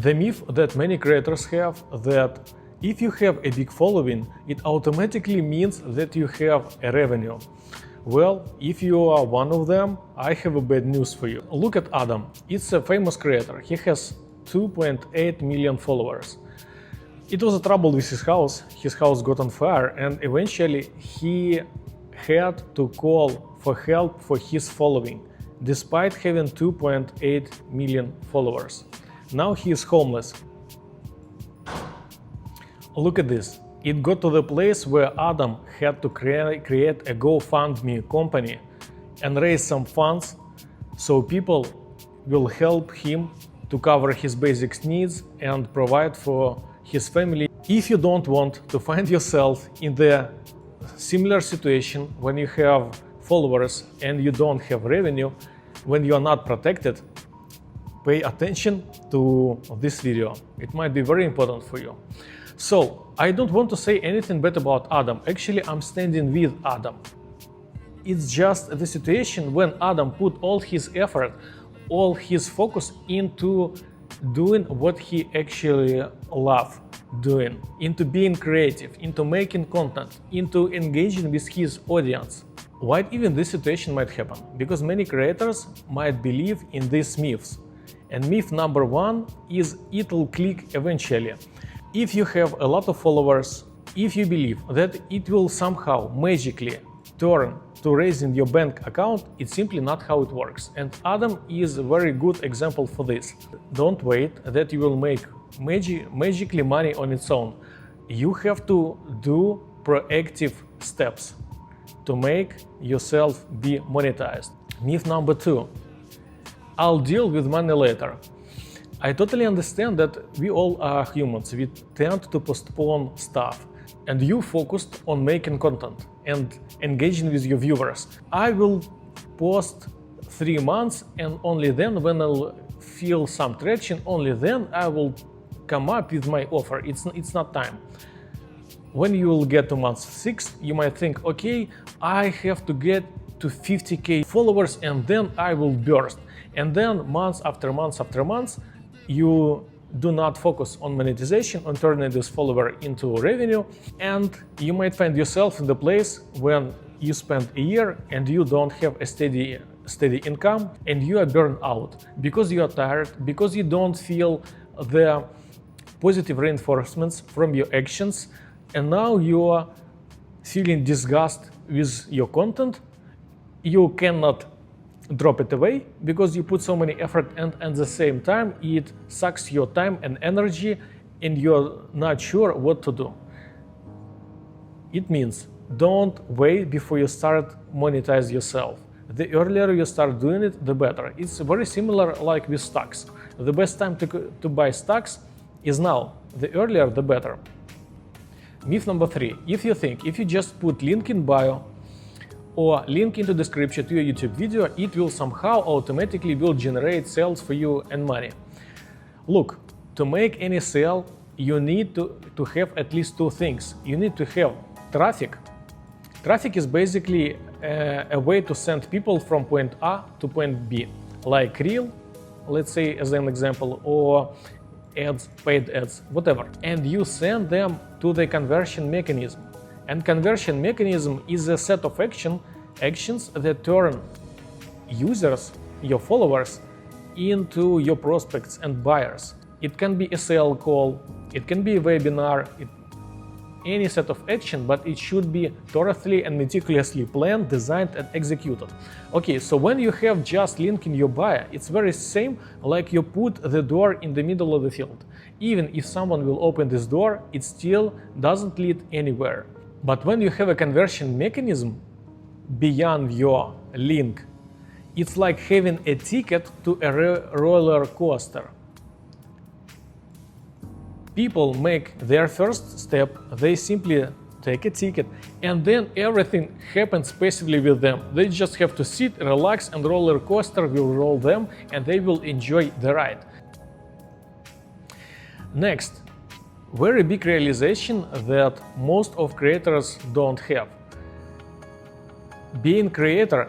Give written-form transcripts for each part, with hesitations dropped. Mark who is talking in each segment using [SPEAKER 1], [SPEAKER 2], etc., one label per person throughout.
[SPEAKER 1] The myth that many creators have that if you have a big following, it automatically means that you have a revenue. Well, if you are one of them, I have a bad news for you. Look at Adam. It's a famous creator. He has 2.8 million followers. It was a trouble with his house. His house got on fire, and eventually he had to call for help for his following, despite having 2.8 million followers. Now he is homeless. Look at this. It got to the place where Adam had to create a GoFundMe company and raise some funds so people will help him to cover his basic needs and provide for his family. If you don't want to find yourself in the similar situation when you have followers and you don't have revenue, when you are not protected, pay attention to this video. It might be very important for you. So, I don't want to say anything bad about Adam. Actually, I'm standing with Adam. It's just the situation when Adam put all his effort, all his focus into doing what he actually loves doing, into being creative, into making content, into engaging with his audience. Why even this situation might happen? Because many creators might believe in these myths. And myth number one is it'll click eventually. If you have a lot of followers, if you believe that it will somehow magically turn to raising your bank account, it's simply not how it works. And Adam is a very good example for this. Don't wait that you will make magically money on its own. You have to do proactive steps to make yourself be monetized. Myth number two, I'll deal with money later. I totally understand that we all are humans. We tend to postpone stuff. And you focused on making content and engaging with your viewers. I will post 3 months, and only then when I'll feel some traction, only then I will come up with my offer. It's not time. When you will get to month 6, you might think, okay, I have to get to 50K followers and then I will burst. And then months after months after months, you do not focus on monetization, on turning this follower into revenue, and you might find yourself in the place when you spend a year and you don't have a steady income and you are burned out because you are tired, because you don't feel the positive reinforcements from your actions, and now you are feeling disgust with your content. You cannot drop it away because you put so many effort, and at the same time it sucks your time and energy and you're not sure what to do. It means don't wait before you start monetize yourself. The earlier you start doing it, the better. It's very similar like with stocks. The best time to buy stocks is now. The earlier, the better. Myth number 3. If you just put link in bio or link into description to your YouTube video, it will somehow automatically will generate sales for you and money. Look, to make any sale, you need to have at least 2 things. You need to have traffic. Traffic is basically a way to send people from point A to point B, like Reel, let's say as an example, or ads, paid ads, whatever. And you send them to the conversion mechanism. And conversion mechanism is a set of actions that turn users, your followers, into your prospects and buyers. It can be a sale call, it can be a webinar, any set of action, but it should be thoroughly and meticulously planned, designed, and executed. Okay, so when you have just link in your bio, it's very same like you put the door in the middle of the field. Even if someone will open this door, it still doesn't lead anywhere. But when you have a conversion mechanism beyond your link, it's like having a ticket to a roller coaster. People make their first step, they simply take a ticket, and then everything happens passively with them. They just have to sit, relax, and roller coaster will roll them, and they will enjoy the ride. Next, very big realization that most of creators don't have. Being creator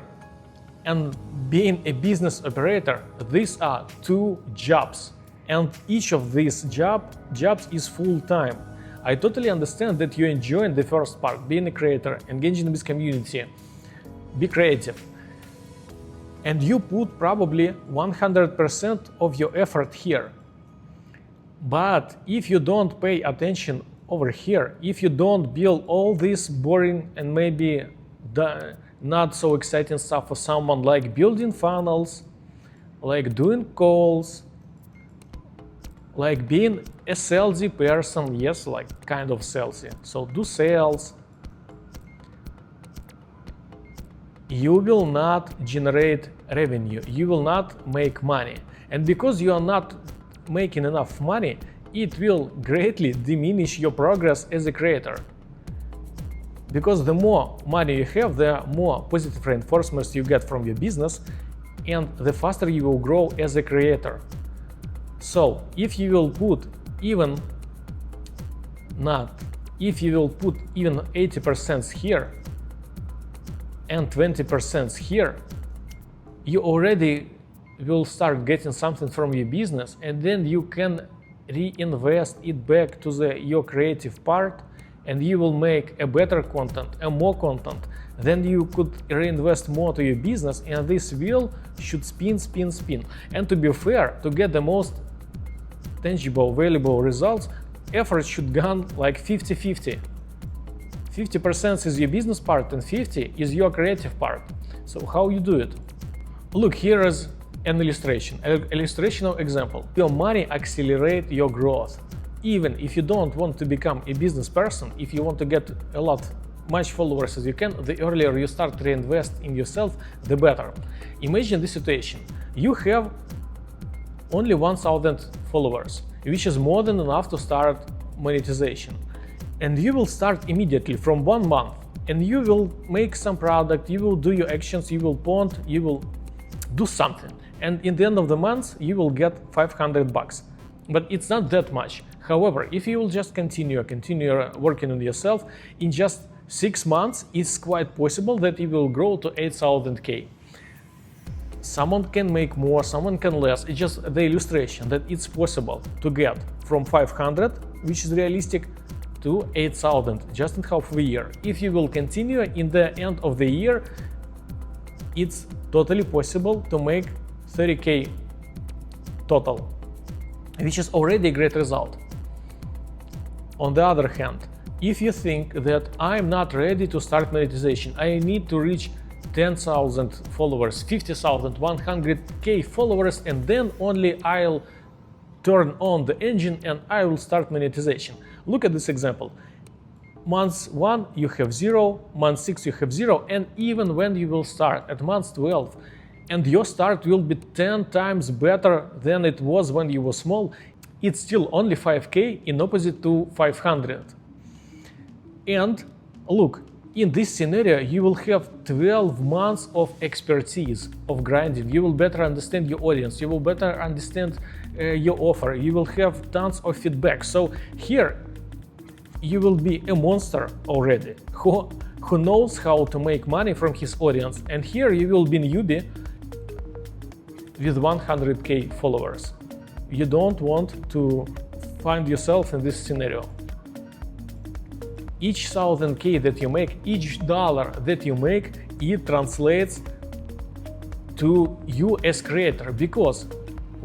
[SPEAKER 1] and being a business operator, these are 2 jobs. And each of these jobs is full-time. I totally understand that you enjoy the first part, being a creator, engaging with community, be creative. And you put probably 100% of your effort here. But if you don't pay attention over here, if you don't build all this boring and maybe not so exciting stuff for someone, like building funnels, like doing calls, like being a salesy person, yes, like kind of salesy, so do sales, you will not generate revenue, you will not make money. And because you are not making enough money, it will greatly diminish your progress as a creator. Because the more money you have, the more positive reinforcements you get from your business, and the faster you will grow as a creator. So if you will put even 80% here and 20% here, you already will start getting something from your business, and then you can reinvest it back to your creative part, and you will make a better content and more content. Then you could reinvest more to your business, and this wheel should spin. And to be fair, to get the most tangible, valuable results, effort should go like 50-50. 50% is your business part and 50% is your creative part. So how you do it? Look, here is an illustrational example. Your money accelerates your growth. Even if you don't want to become a business person, if you want to get much followers as you can, the earlier you start to reinvest in yourself, the better. Imagine this situation. You have only 1,000 followers, which is more than enough to start monetization. And you will start immediately from 1 month, and you will make some product, you will do your actions, you will pond, you will do something. And in the end of the month, you will get $500. But it's not that much. However, if you will just continue working on yourself, in just 6 months, it's quite possible that you will grow to 8,000K. Someone can make more, someone can less. It's just the illustration that it's possible to get from 500, which is realistic, to 8,000 just in half of a year. If you will continue, in the end of the year, it's totally possible to make 30K total, which is already a great result. On the other hand, if you think that I'm not ready to start monetization, I need to reach 10,000 followers, 50,000, 100K followers, and then only I'll turn on the engine and I will start monetization. Look at this example. Month 1 you have 0, month 6 you have 0, and even when you will start at month 12, and your start will be 10 times better than it was when you were small, it's still only 5K in opposite to 500. And look, in this scenario, you will have 12 months of expertise, of grinding. You will better understand your audience. You will better understand your offer. You will have tons of feedback. So here, you will be a monster already who knows how to make money from his audience. And here you will be newbie with 100K followers. You don't want to find yourself in this scenario. Each 1,000K that you make, each dollar that you make, it translates to you as creator, because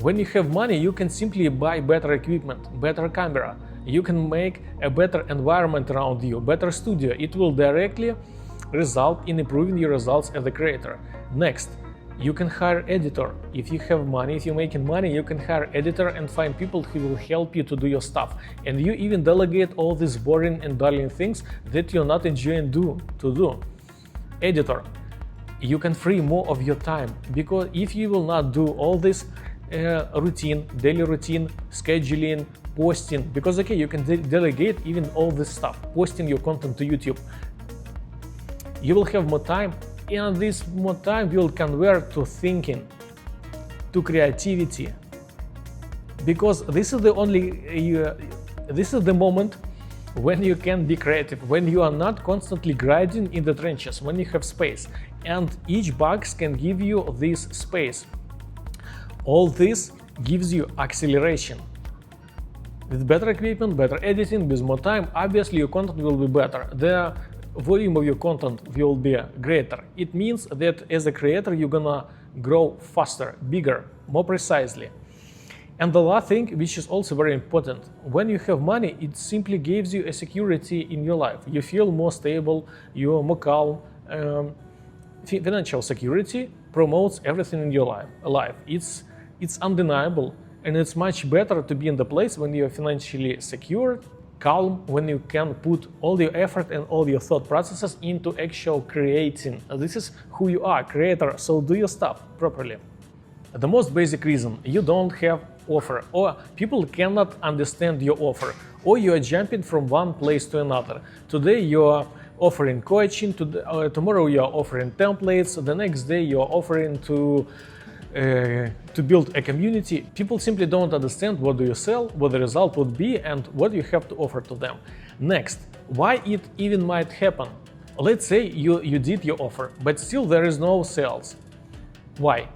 [SPEAKER 1] when you have money, you can simply buy better equipment, better camera, you can make a better environment around you, better studio. It will directly result in improving your results as a creator. Next, you can hire editor. If you have money, if you're making money, you can hire editor and find people who will help you to do your stuff. And you even delegate all these boring and darling things that you're not enjoying to do. Editor, you can free more of your time, because if you will not do all this daily routine, scheduling, posting, because okay, you can delegate even all this stuff, posting your content to YouTube. You will have more time, and this more time will convert to thinking, to creativity, because this is the moment when you can be creative, when you are not constantly grinding in the trenches, when you have space, and each box can give you this space. All this gives you acceleration. With better equipment, better editing, with more time, obviously your content will be better. The volume of your content will be greater. It means that as a creator, you're gonna grow faster, bigger, more precisely. And the last thing, which is also very important, when you have money, it simply gives you a security in your life. You feel more stable, you're more calm. Financial security promotes everything in your life. It's undeniable, and it's much better to be in the place when you're financially secure, calm, when you can put all your effort and all your thought processes into actual creating. This is who you are, creator, so do your stuff properly. The most basic reason, you don't have offer, or people cannot understand your offer, or you are jumping from one place to another. Today you are offering coaching, tomorrow you are offering templates, the next day you are offering to build a community. People simply don't understand what do you sell, what the result would be, and what you have to offer to them. Next, why it even might happen. Let's say you did your offer, but still there is no sales. Why?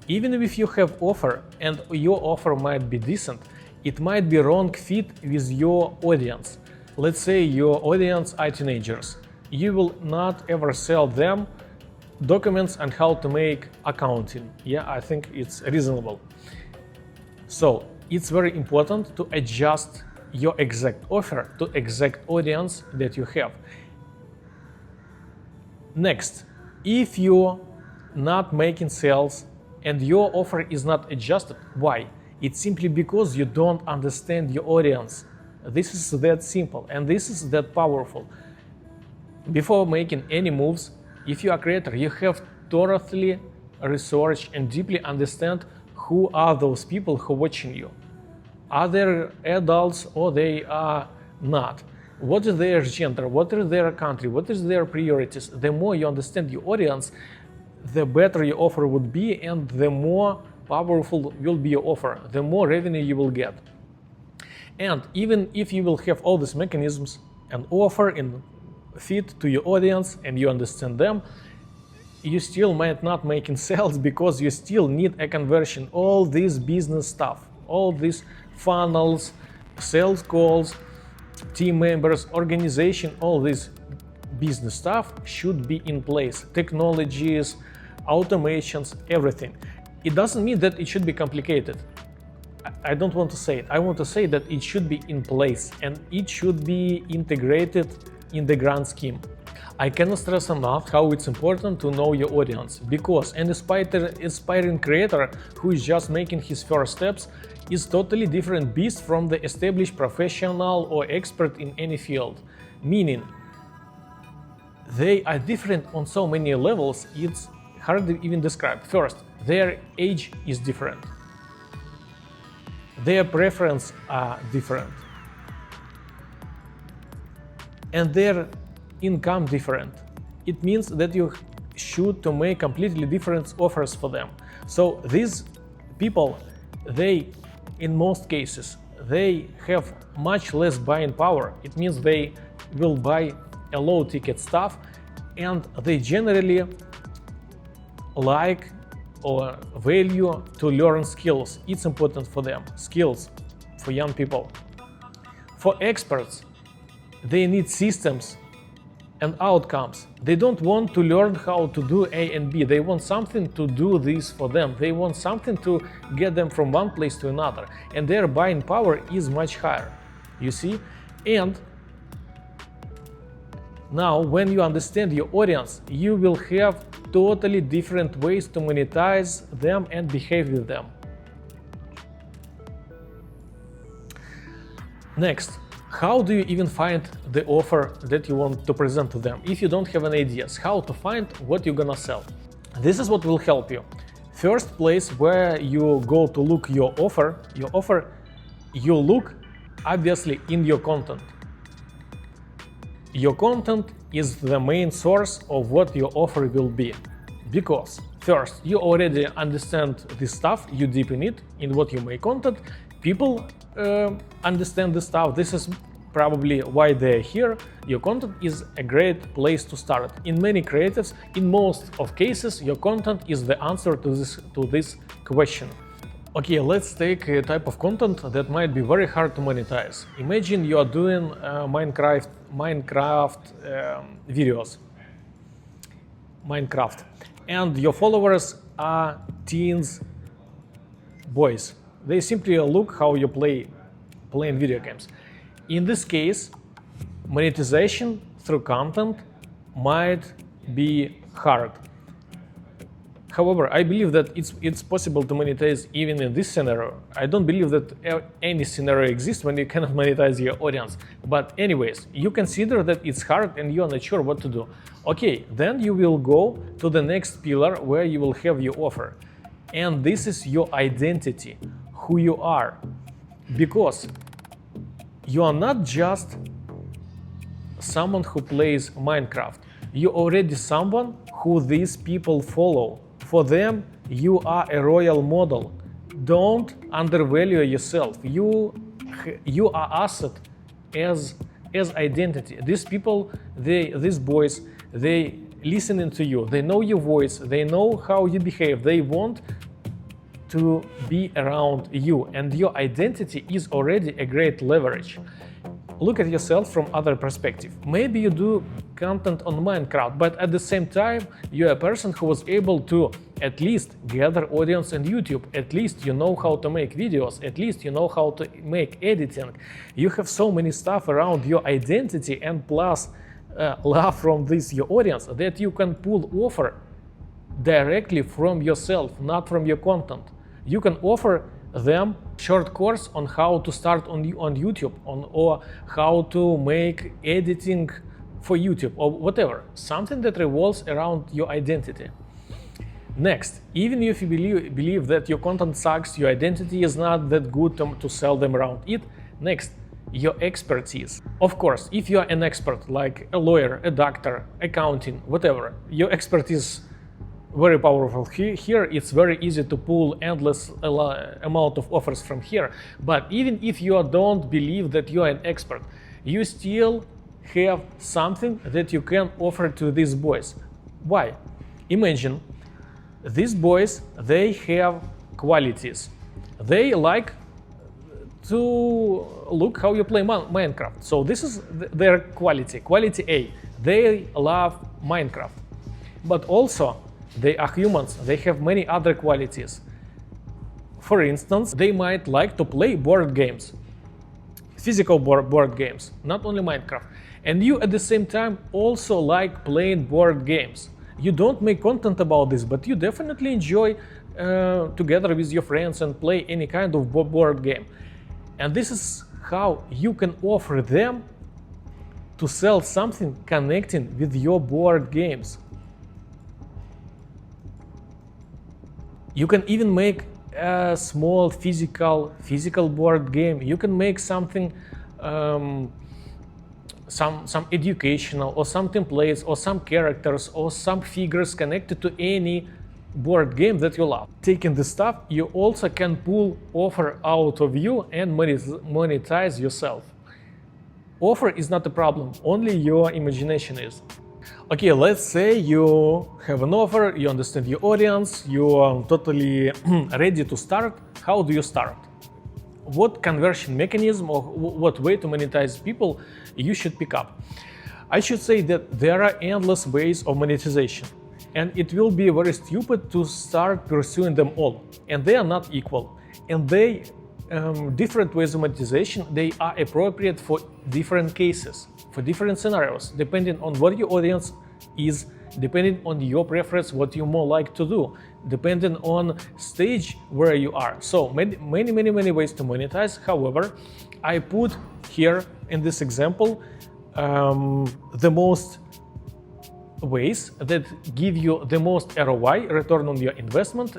[SPEAKER 1] Even if you have offer and your offer might be decent, it might be wrong fit with your audience. Let's say your audience are teenagers. You will not ever sell them documents on how to make accounting. Yeah, I think it's reasonable. So it's very important to adjust your exact offer to exact audience that you have. Next, if you're not making sales and your offer is not adjusted, why? It's simply because you don't understand your audience. This is that simple and this is that powerful. Before making any moves, if you are a creator, you have thoroughly research and deeply understand who are those people who are watching you. Are they adults or they are not? What is their gender? What is their country? What is their priorities? The more you understand your audience, the better your offer would be and the more powerful will be your offer, the more revenue you will get. And even if you will have all these mechanisms and offer and fit to your audience and you understand them, you still might not making sales because you still need a conversion. All this business stuff, all these funnels, sales calls, team members, organization, all this business stuff should be in place. Technologies, automations, everything. It doesn't mean that it should be complicated. I don't want to say it. I want to say that it should be in place and it should be integrated in the grand scheme. I cannot stress enough how it's important to know your audience, because an aspiring creator who is just making his first steps is totally different beast from the established professional or expert in any field. Meaning, they are different on so many levels, it's hard to even describe. First, their age is different. Their preferences are different. And their income different. It means that you should to make completely different offers for them. So these people, they, in most cases, they have much less buying power. It means they will buy a low ticket stuff and they generally like or value to learn skills. It's important for them, skills for young people. For experts, they need systems and outcomes. They don't want to learn how to do A and B. They want something to do this for them. They want something to get them from one place to another. And their buying power is much higher, you see? And now, when you understand your audience, you will have totally different ways to monetize them and behave with them. Next, how do you even find the offer that you want to present to them? If you don't have any ideas, how to find what you're gonna sell? This is what will help you. First place where you go to look your offer, you look obviously in your content. Your content is the main source of what your offer will be. Because first, you already understand this stuff, you deep in it, in what you make content. People understand this stuff. This is probably why they're here. Your content is a great place to start. In many creatives, in most of cases, your content is the answer to this question. Okay, let's take a type of content that might be very hard to monetize. Imagine you are doing Minecraft videos. Minecraft. And your followers are teens, boys. They simply look how you playing video games. In this case, monetization through content might be hard. However, I believe that it's possible to monetize even in this scenario. I don't believe that any scenario exists when you cannot monetize your audience. But anyways, you consider that it's hard and you're not sure what to do. Okay, then you will go to the next pillar where you will have your offer. And this is your identity, who you are. Because you are not just someone who plays Minecraft. You're already someone who these people follow. For them, you are a role model. Don't undervalue yourself. You are asset as identity. These people, these boys, they listening to you. They know your voice. They know how you behave. They want to be around you, and your identity is already a great leverage. Look at yourself from other perspective. Maybe you do content on Minecraft, but at the same time, you're a person who was able to at least gather audience on YouTube. At least you know how to make videos. At least you know how to make editing. You have so many stuff around your identity and plus love from this your audience that you can pull offer directly from yourself, not from your content. You can offer them short course on how to start on YouTube or how to make editing for YouTube or whatever, something that revolves around your identity. Next, even if you believe that your content sucks, your identity is not that good to sell them around it. Next, your expertise. Of course, if you are an expert like a lawyer, a doctor, accounting, whatever, your expertise very powerful. Here it's very easy to pull endless amount of offers from here. But even if you don't believe that you are an expert, you still have something that you can offer to these boys. Why? Imagine these boys, they have qualities. They like to look how you play Minecraft. So this is their quality. Quality A. They love Minecraft. But also, they are humans, they have many other qualities. For instance, they might like to play board games, physical board games, not only Minecraft. And you at the same time also like playing board games. You don't make content about this, but you definitely enjoy together with your friends and play any kind of board game. And this is how you can offer them to sell something connecting with your board games. You can even make a small physical board game. You can make something, some educational or some templates or some characters or some figures connected to any board game that you love. Taking this stuff, you also can pull offer out of you and monetize yourself. Offer is not a problem, only your imagination is. Okay, let's say you have an offer, you understand your audience, you are totally ready to start. How do you start? What conversion mechanism or what way to monetize people you should pick up? I should say that there are endless ways of monetization, and it will be very stupid to start pursuing them all, and they are not equal, and they different ways of monetization, they are appropriate for different cases, for different scenarios, depending on what your audience is, depending on your preference, what you more like to do, depending on stage where you are. So many ways to monetize. However, I put here in this example the most ways that give you the most ROI, return on your investment,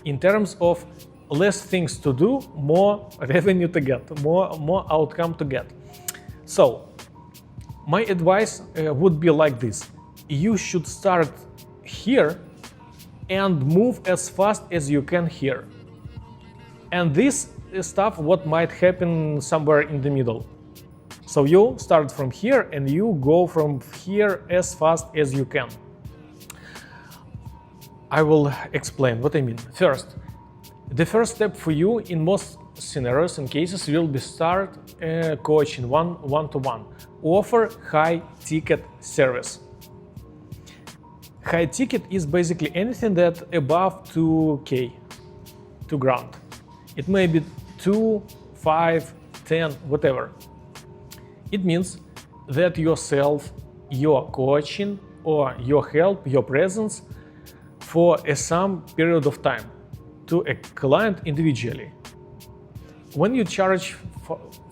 [SPEAKER 1] in terms of less things to do, more revenue to get, more outcome to get. So my advice would be like this. You should start here and move as fast as you can here. And this stuff what might happen somewhere in the middle. So you start from here and you go from here as fast as you can. I will explain what I mean. First, The first step for you in most scenarios and cases will be start coaching one-to-one. Offer high ticket service. High ticket is basically anything that above 2K, 2 grand. It may be 2, 5, 10, whatever. It means that yourself, your coaching, or your help, your presence for some period of time to a client individually. When you charge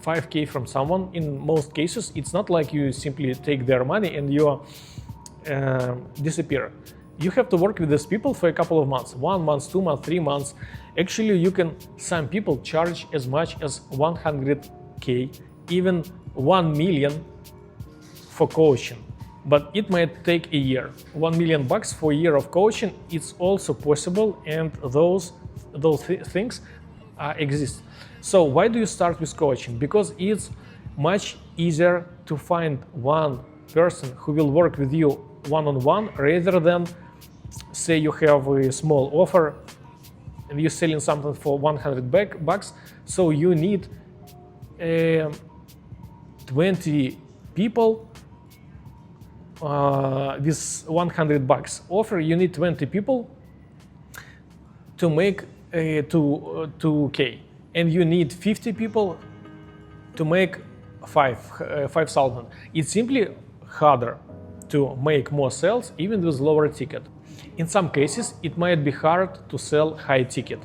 [SPEAKER 1] 5K from someone, in most cases, it's not like you simply take their money and you disappear. You have to work with these people for a couple of months, 1 month, 2 months, 3 months. Actually, you can, some people charge as much as 100K, even 1 million for coaching. But it might take a year. $1 million for a year of coaching, it's also possible, and those things exist. So why do you start with coaching? Because it's much easier to find one person who will work with you one-on-one rather than, say, you have a small offer and you're selling something for $100, so you need 20 people with $100 offer. You need 20 people to make 2K, and you need 50 people to make 5,000. It's simply harder to make more sales even with lower ticket. In some cases, it might be hard to sell high ticket.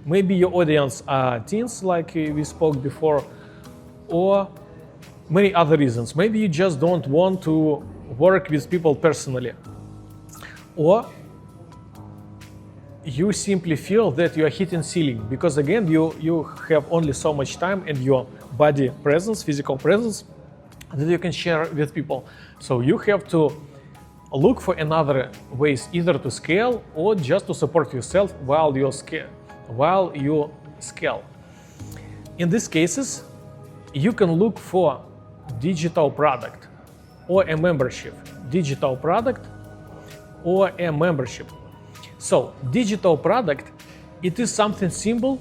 [SPEAKER 1] Maybe your audience are teens, like we spoke before, or many other reasons. Maybe you just don't want to work with people personally, or you simply feel that you are hitting ceiling because, again, you have only so much time and your body presence, physical presence, that you can share with people. So you have to look for another ways, either to scale or just to support yourself while you scale. In these cases, you can look for digital product or a membership. Digital product or a membership. So digital product, it is something simple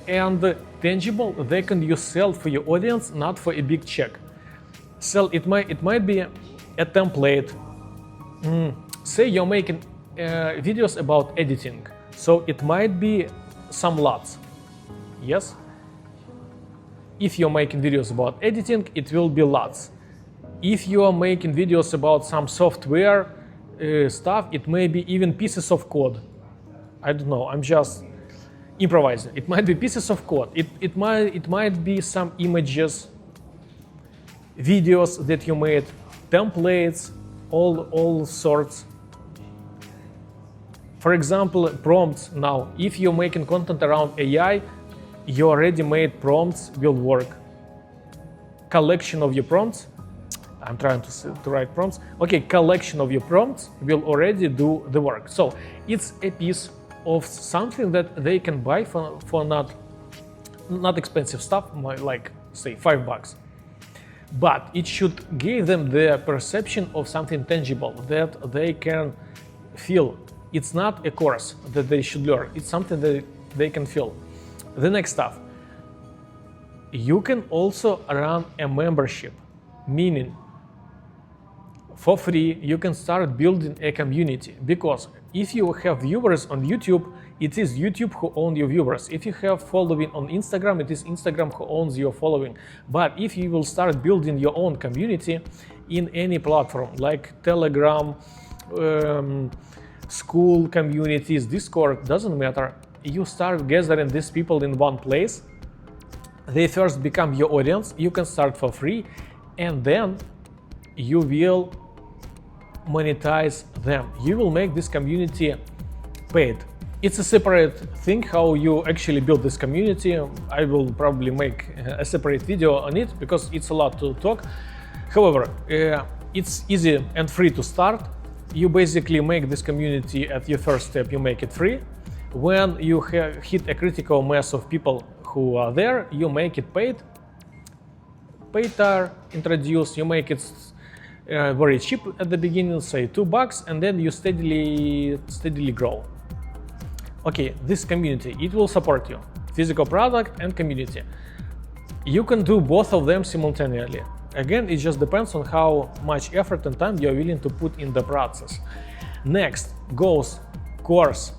[SPEAKER 1] and tangible that can you sell for your audience, not for a big check. It might be a template. Say you're making videos about editing, so it might be some lots. Yes. If you're making videos about editing, it will be lots. If you are making videos about some software stuff, it may be even pieces of code. I don't know, I'm just improvising. It might be pieces of code. It might be some images, videos that you made, templates, all sorts. For example, prompts. Now, if you're making content around AI, your already made prompts will work. Collection of your prompts. I'm trying to write prompts. Okay, collection of your prompts will already do the work. So it's a piece of something that they can buy for not expensive stuff, like say $5. But it should give them the perception of something tangible that they can feel. It's not a course that they should learn. It's something that they can feel. The next stuff. You can also run a membership, meaning for free, you can start building a community, because if you have viewers on YouTube, it is YouTube who owns your viewers. If you have following on Instagram, it is Instagram who owns your following. But if you will start building your own community in any platform, like Telegram, school communities, Discord, doesn't matter. You start gathering these people in one place. They first become your audience. You can start for free, and then you will monetize them. You will make this community paid. It's a separate thing how you actually build this community. I will probably make a separate video on it because it's a lot to talk. However, it's easy and free to start. You basically make this community at your first step, you make it free. When you hit a critical mass of people who are there, you make it paid. Paid tier introduced, you make it very cheap at the beginning, say $2, and then you steadily grow. Okay, this community, it will support you. Physical product and community. You can do both of them simultaneously. Again, it just depends on how much effort and time you're willing to put in the process. Next goes course.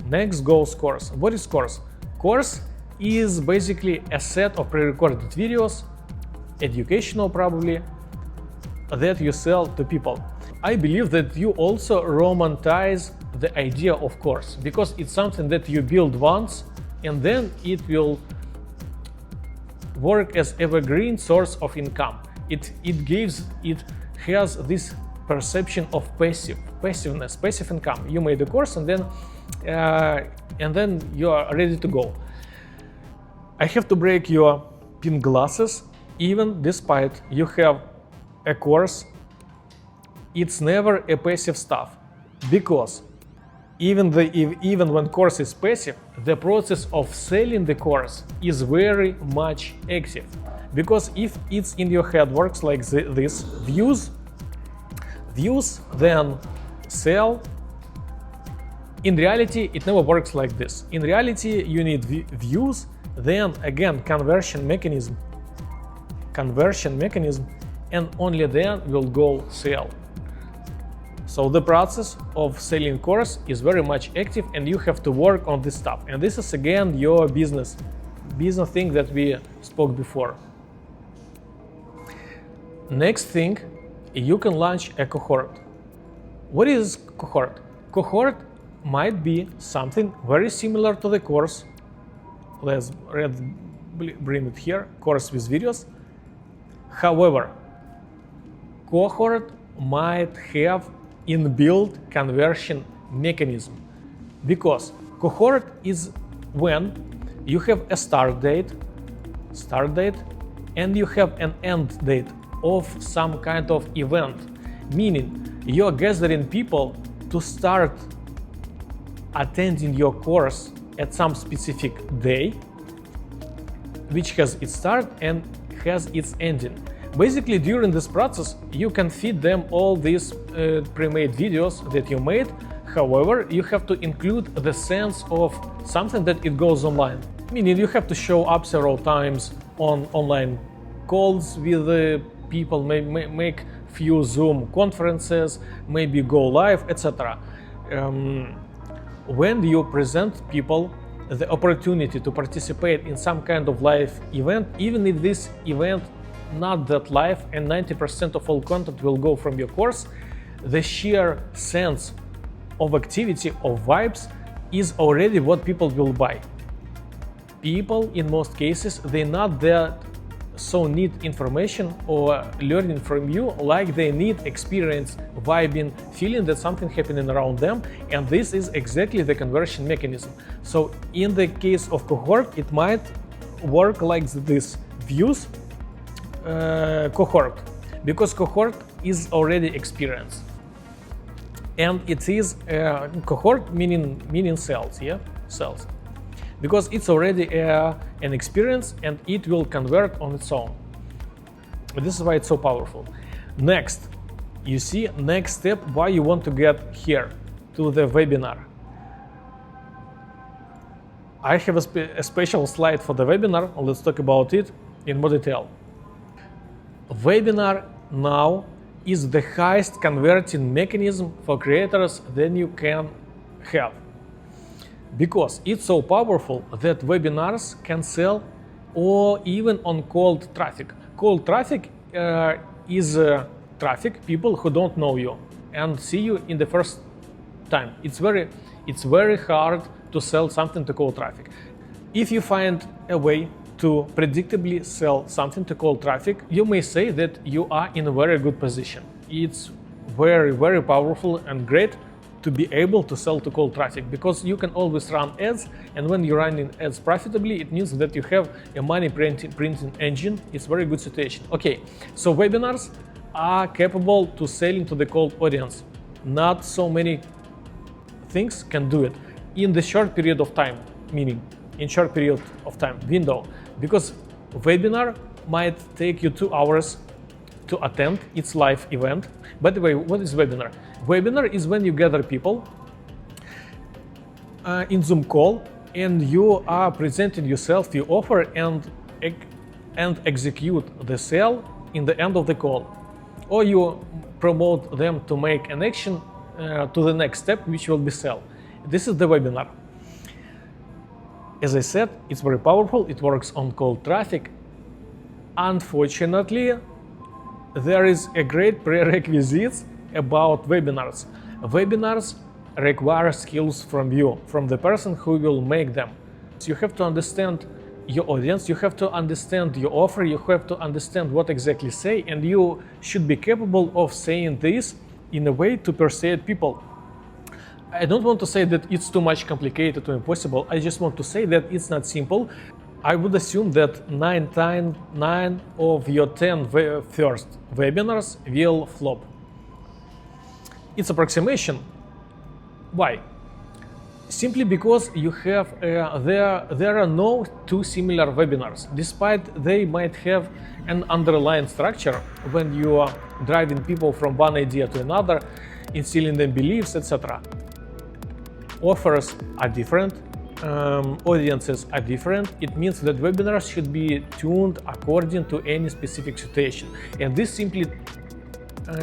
[SPEAKER 1] Next goes course. What is course? Course is basically a set of pre-recorded videos, educational probably, that you sell to people. I believe that you also romanticize the idea of course, because it's something that you build once and then it will work as evergreen source of income. It has this perception of passiveness, passive income. You made a course and then you are ready to go. I have to break your pink glasses. Even despite you have a course, it's never a passive stuff, because even when course is passive, the process of selling the course is very much active. Because if it's in your head works like this, views, then sell. In reality, it never works like this. In reality, you need views, then again conversion mechanism, and only then will go sell. So the process of selling course is very much active, and you have to work on this stuff. And this is again your business thing that we spoke before. Next thing, you can launch a cohort. What is cohort? Cohort might be something very similar to the course. Let's bring it here, course with videos. However, cohort might have inbuilt conversion mechanism, because cohort is when you have a start date, and you have an end date of some kind of event, meaning you're gathering people to start attending your course at some specific day, which has its start and has its ending. Basically, during this process, you can feed them all these pre-made videos that you made. However, you have to include the sense of something that it goes online. Meaning you have to show up several times on online calls with the people, make few Zoom conferences, maybe go live, etc. When you present people the opportunity to participate in some kind of live event, even if this event not that live and 90% of all content will go from your course, the sheer sense of activity, of vibes, is already what people will buy. People, in most cases, they not that so need information or learning from you like they need experience, vibing, feeling that something happening around them, and this is exactly the conversion mechanism. So in the case of cohort, it might work like this: views, cohort, because cohort is already experience, and it is cohort meaning sales, sales, because it's already an experience and it will convert on its own. This is why it's so powerful. Next, you see, next step, why you want to get here to the webinar. I have a special slide for the webinar. Let's talk about it in more detail. Webinar now is the highest converting mechanism for creators that you can have, because it's so powerful that webinars can sell or even on cold traffic. Cold traffic is traffic, people who don't know you and see you in the first time. It's very hard to sell something to cold traffic. If you find a way to predictably sell something to cold traffic, you may say that you are in a very good position. It's very, very powerful and great to be able to sell to cold traffic, because you can always run ads, and when you're running ads profitably, it means that you have a money printing engine. It's a very good situation. Okay, so webinars are capable to selling to the cold audience. Not so many things can do it in the short period of time, meaning in short period of time window, because webinar might take you 2 hours to attend its live event. By the way, what is webinar? Webinar is when you gather people in Zoom call and you are presenting yourself, your offer, and execute the sale in the end of the call, or you promote them to make an action to the next step, which will be sell. This is the webinar. As I said, it's very powerful. It works on cold traffic. Unfortunately, there is a great prerequisites about webinars. Webinars require skills from you, from the person who will make them. So you have to understand your audience, you have to understand your offer, you have to understand what exactly say, and you should be capable of saying this in a way to persuade people. I don't want to say that it's too much complicated or impossible. I just want to say that it's not simple. I would assume that 9 of your 10 first webinars will flop. It's approximation. Why? Simply because you have there are no two similar webinars, despite they might have an underlying structure when you are driving people from one idea to another, instilling them beliefs, etc. Offers are different, audiences are different. It means that webinars should be tuned according to any specific situation, and this simply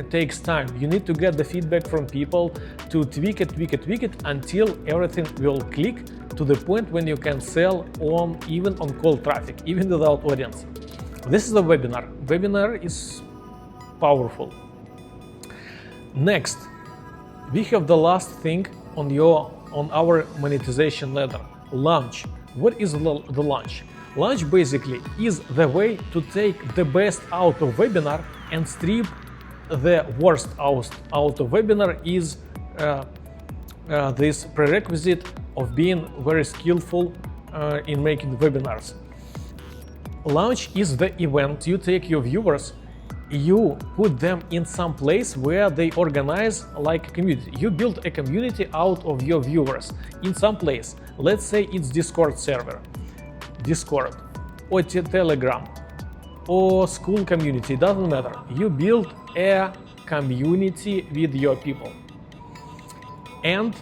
[SPEAKER 1] takes time. You need to get the feedback from people to tweak it until everything will click to the point when you can sell even on cold traffic, even without audience. This is a webinar. Webinar is powerful. Next, we have the last thing on our monetization ladder, launch. What is the launch? Launch basically is the way to take the best out of webinar and strip the worst out of webinar. Is this prerequisite of being very skillful in making webinars. Launch is the event. You take your viewers, you put them in some place where they organize like a community. You build a community out of your viewers in some place. Let's say it's Discord server, Discord, or Telegram, or school community, doesn't matter. You build a community with your people, and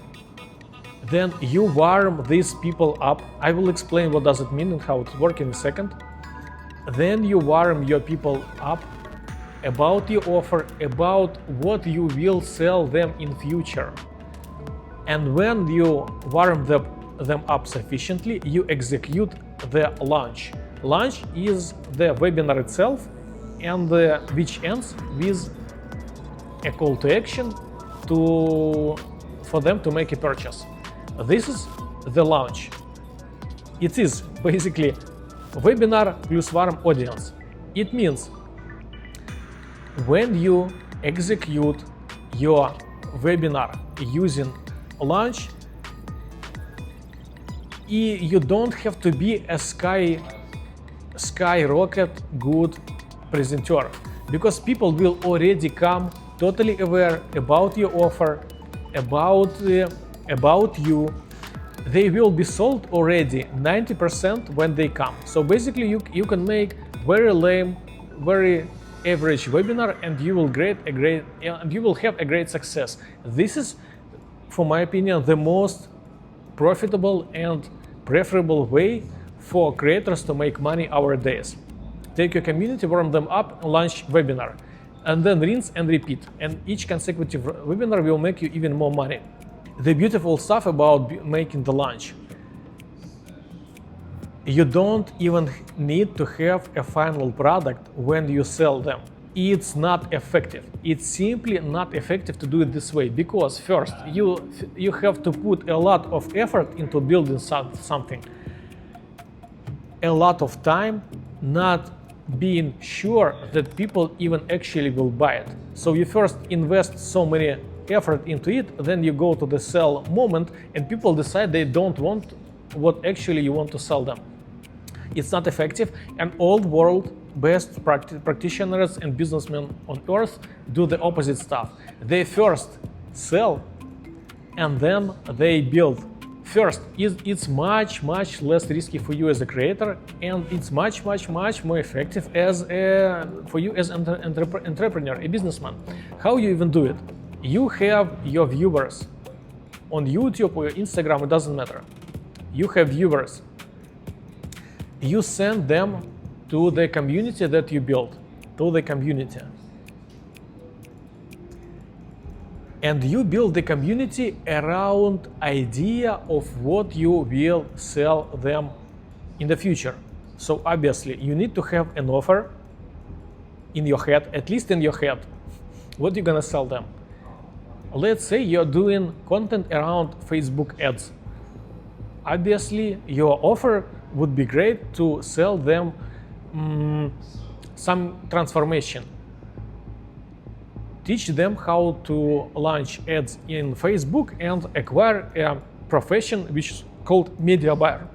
[SPEAKER 1] then you warm these people up. I will explain what does it mean and how it works in a second. Then you warm your people up about your offer, about what you will sell them in future. And when you warm them up sufficiently, you execute the launch. Launch is the webinar itself, and which ends with a call to action for them to make a purchase. This is the launch. It is basically webinar plus warm audience. It means when you execute your webinar using launch, you don't have to be a skyrocket good presenter, because people will already come totally aware about your offer, about you. They will be sold already 90% when they come. So basically you can make very lame, very average webinar, and you will have a great success. This is, for my opinion, the most profitable and preferable way for creators to make money nowadays. Take your community, warm them up, launch webinar, and then rinse and repeat. And each consecutive webinar will make you even more money. The beautiful stuff about making the launch: you don't even need to have a final product when you sell them. It's not effective. It's simply not effective to do it this way, because first you have to put a lot of effort into building something, a lot of time, not being sure that people even actually will buy it. So you first invest so many effort into it, then you go to the sell moment and people decide they don't want what actually you want to sell them. It's not effective, and old world best practitioners and businessmen on earth do the opposite stuff. They first sell and then they build. First, it's much less risky for you as a creator, and it's much more effective for you as an entrepreneur, a businessman. How you even do it? You have your viewers on YouTube or Instagram, it doesn't matter. You have viewers. You send them to the community that you built, to the community. And you build the community around idea of what you will sell them in the future. So obviously you need to have an offer in your head, at least in your head, what you're gonna sell them. Let's say you're doing content around Facebook ads. Obviously your offer would be great to sell them some transformation. Teach them how to launch ads in Facebook and acquire a profession which is called media buyer.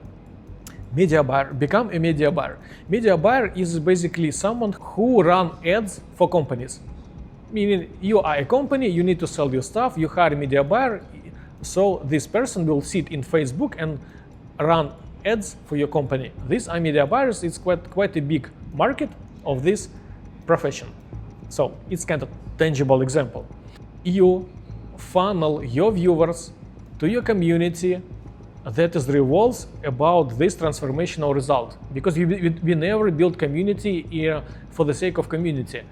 [SPEAKER 1] Media buyer, become a media buyer. Media buyer is basically someone who run ads for companies. Meaning you are a company, you need to sell your stuff, you hire a media buyer, so this person will sit in Facebook and run ads for your company. These are media buyers. It's quite a big market of this profession. So it's kind of tangible example. You funnel your viewers to your community that is revolves about this transformational result, because we never build community for the sake of community.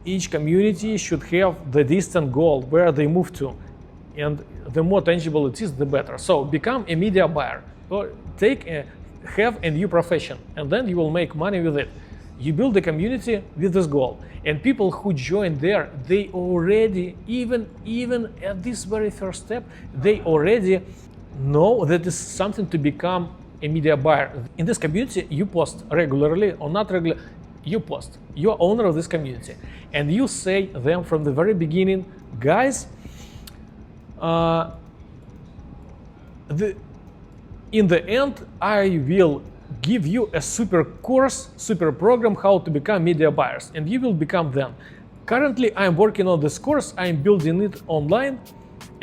[SPEAKER 1] Each community should have the distant goal where they move to, and the more tangible it is, the better. So become a media buyer, or have a new profession, and then you will make money with it. You build a community with this goal, and people who join there, they already, even at this very first step, they already know that it's something to become a media buyer. In this community, you post regularly or not regularly, you post. You're owner of this community, and you say them from the very beginning, guys, in the end, I will give you a super course, super program how to become media buyers, and you will become them. Currently, I'm working on this course, I'm building it online,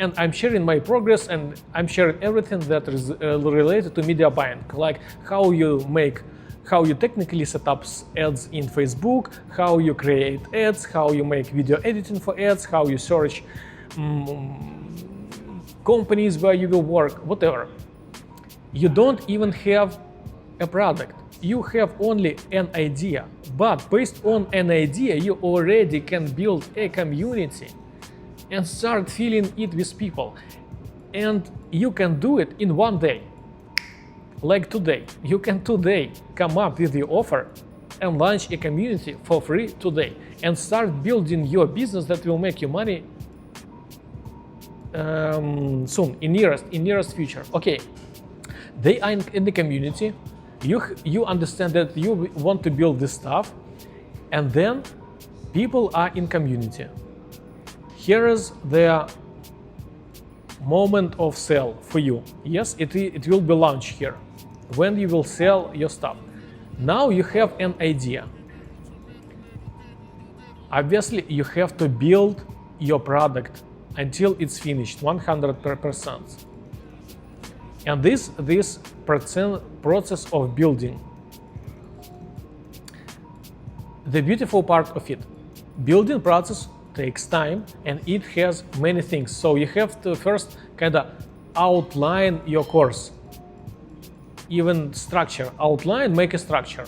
[SPEAKER 1] and I'm sharing my progress, and I'm sharing everything that is related to media buying, like how you technically set up ads in Facebook, how you create ads, how you make video editing for ads, how you search companies where you will work, whatever. You don't even have a product. You have only an idea, but based on an idea, you already can build a community and start filling it with people. And you can do it in one day. Like today. You can today come up with the offer and launch a community for free today and start building your business that will make you money soon, in nearest future. Okay, they are in the community. You understand that you want to build this stuff, and then people are in community. Here is the moment of sale for you. Yes, it will be launched here when you will sell your stuff. Now you have an idea. Obviously, you have to build your product until it's finished 100%. And this process of building, the beautiful part of it, building process takes time and it has many things. So you have to first kind of outline your course, even structure, outline, make a structure.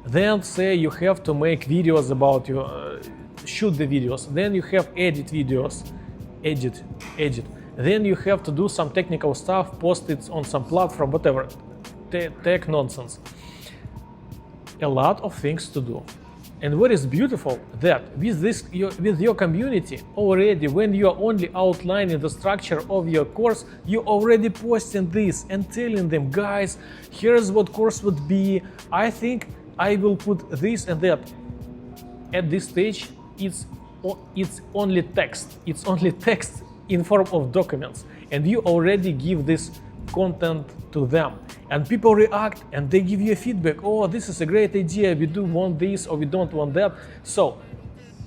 [SPEAKER 1] Then say you have to make videos about you, shoot the videos. Then you have edit videos, edit. Then you have to do some technical stuff, post it on some platform, whatever, tech nonsense. A lot of things to do. And what is beautiful that with your community already, when you are only outlining the structure of your course, you already posting this and telling them, guys, here's what course would be. I think I will put this and that. At this stage, it's only text. It's only text in form of documents, and you already give this content to them, and people react and they give you feedback. Oh, this is a great idea, we do want this or we don't want that. So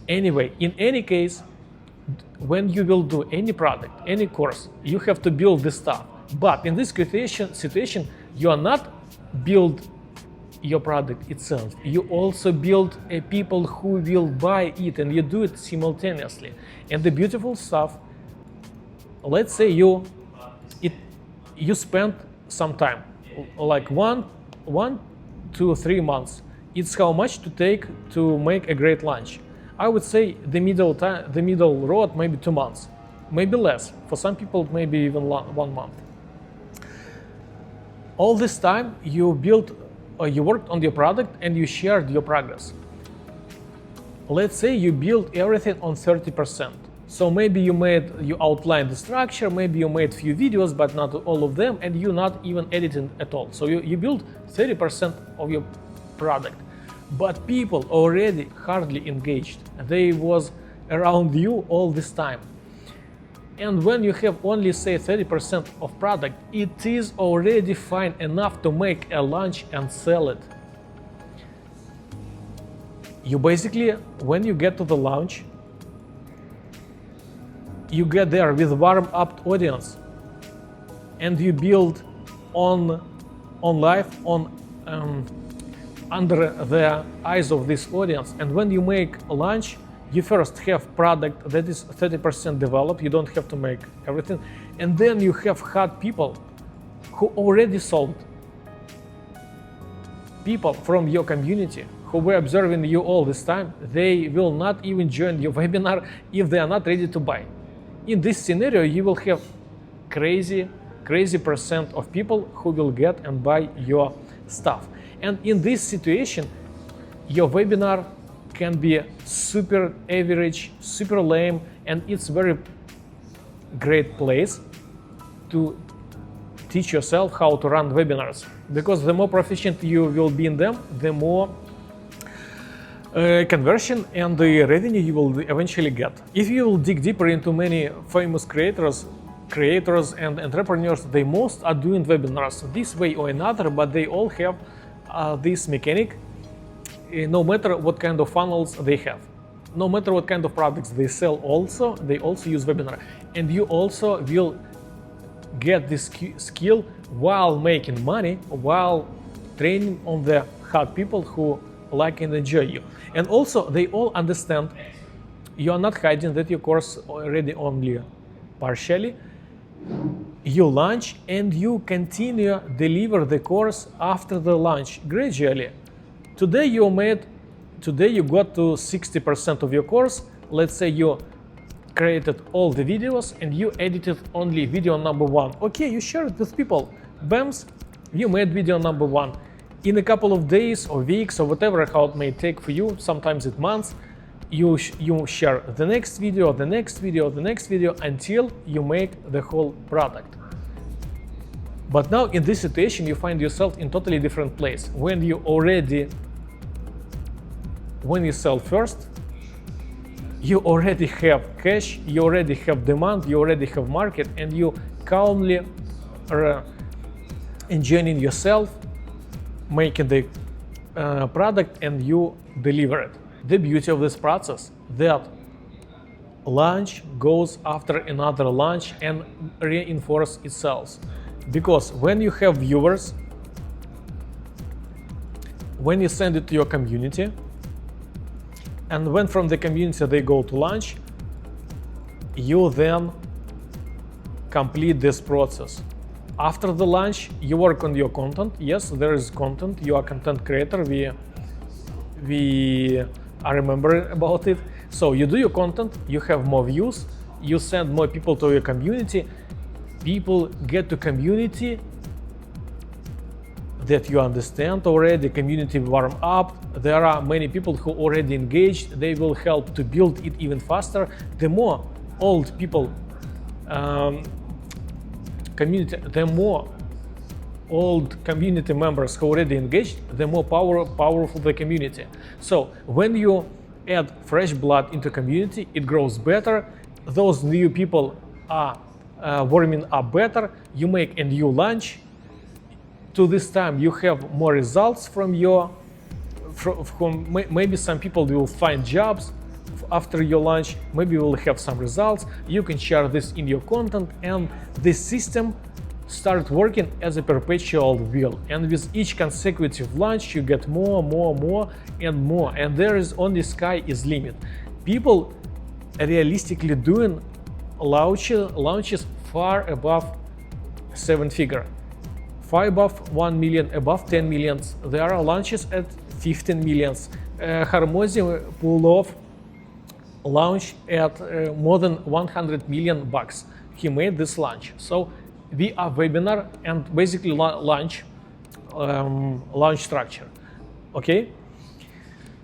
[SPEAKER 1] anyway, in any case, when you will do any product, any course, you have to build this stuff. But in this situation, you are not build your product itself, you also build people who will buy it, and you do it simultaneously. And the beautiful stuff let's say you spend some time, like one to 3 months. It's how much to take to make a great lunch. I would say the middle road, maybe 2 months, maybe less. For some people, maybe even 1 month. All this time you worked on your product and you shared your progress. Let's say you built everything on 30%. So maybe you outlined the structure, maybe you made few videos, but not all of them, and you're not even editing at all. So you built 30% of your product. But people already hardly engaged. They was around you all this time. And when you have only, say, 30% of product, it is already fine enough to make a lunch and sell it. You basically, when you get to the launch, you get there with warm-up audience, and you build on live, under the eyes of this audience. And when you make a launch, you first have product that is 30% developed. You don't have to make everything, and then you have had people who already sold. People from your community who were observing you all this time, they will not even join your webinar if they are not ready to buy. In this scenario, you will have crazy percent of people who will get and buy your stuff. And in this situation, your webinar can be super average, super lame, and it's very great place to teach yourself how to run webinars. Because the more proficient you will be in them, the more conversion and the revenue you will eventually get. If you will dig deeper into many famous creators and entrepreneurs, they most are doing webinars this way or another, but they all have this mechanic. No matter what kind of funnels they have, no matter what kind of products they sell, they also use webinar. And you also will get this skill while making money, while training on the hard people who like and enjoy you. And also, they all understand you are not hiding that your course already only partially. You launch and you continue deliver the course after the launch gradually. Today you got to 60% of your course. Let's say you created all the videos and you edited only video number 1. Okay, you share it with people. Bams, you made video number 1. In a couple of days or weeks or whatever how it may take for you, sometimes it months, you share the next video, the next video, the next video until you make the whole product. But now in this situation, you find yourself in totally different place. When you sell first, you already have cash, you already have demand, you already have market, and you calmly are enjoying yourself, making the product, and you deliver it. The beauty of this process that launch goes after another launch and reinforce itself. Because when you have viewers, when you send it to your community, and when from the community they go to launch, you then complete this process. After the launch, you work on your content. Yes, there is content. You are content creator. I remember about it. So you do your content, you have more views, you send more people to your community. People get to community that you understand already, community warm up. There are many people who already engaged. They will help to build it even faster. The more old people the more old community members who already engaged, the more powerful the community. So when you add fresh blood into community, it grows better. Those new people are warming up better. You make a new launch. To this time, you have more results from maybe some people will find jobs after your launch. Maybe you will have some results. You can share this in your content, and this system start working as a perpetual wheel. And with each consecutive launch, you get more, and more. And there is only sky is limit. People realistically doing launches far above 7-figure, far above 1 million, above 10 millions. There are launches at 15 millions. Harmozy pulled off launch at more than 100 million bucks. He made this launch. So we are webinar and basically launch structure. Okay.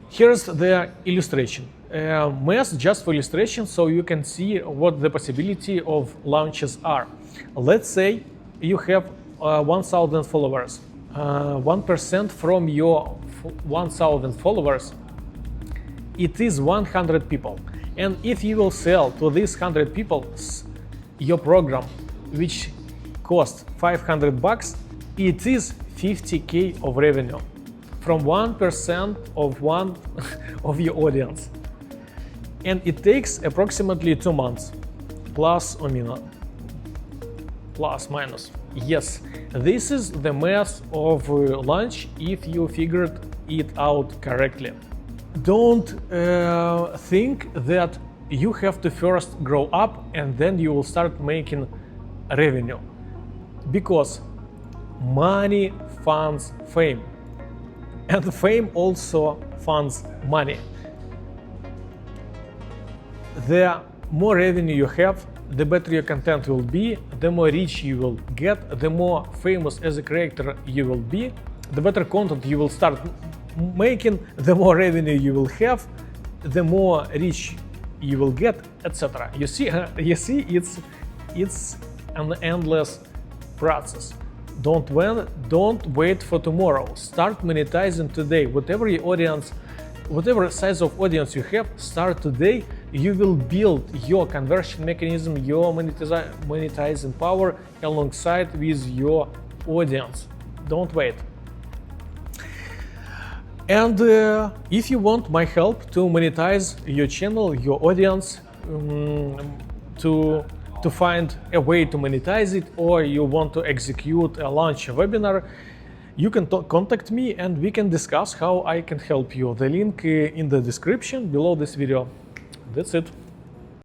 [SPEAKER 1] Here's the illustration. Math just for illustration, so you can see what the possibility of launches are. Let's say you have 1,000 followers. 1% from your 1,000 followers, it is 100 people. And if you will sell to these 100 people your program, which costs 500 bucks, it is 50K of revenue from 1% of one of your audience. And it takes approximately 2 months, plus or minus, plus minus. Yes, this is the math of launch if you figured it out correctly. Don't think that you have to first grow up and then you will start making revenue, because money funds fame, and fame also funds money. The more revenue you have, the better your content will be, the more reach you will get, the more famous as a creator you will be, the better content you will start making, the more revenue you will have, the more reach you will get, etc. You see, it's an endless process. Don't wait for tomorrow. Start monetizing today. Whatever size of audience you have, start today. You will build your conversion mechanism, your monetizing power alongside with your audience. Don't wait. And if you want my help to monetize your channel, your audience, to find a way to monetize it, or you want to execute a launch webinar, you can contact me and we can discuss how I can help you. The link in the description below this video. That's it.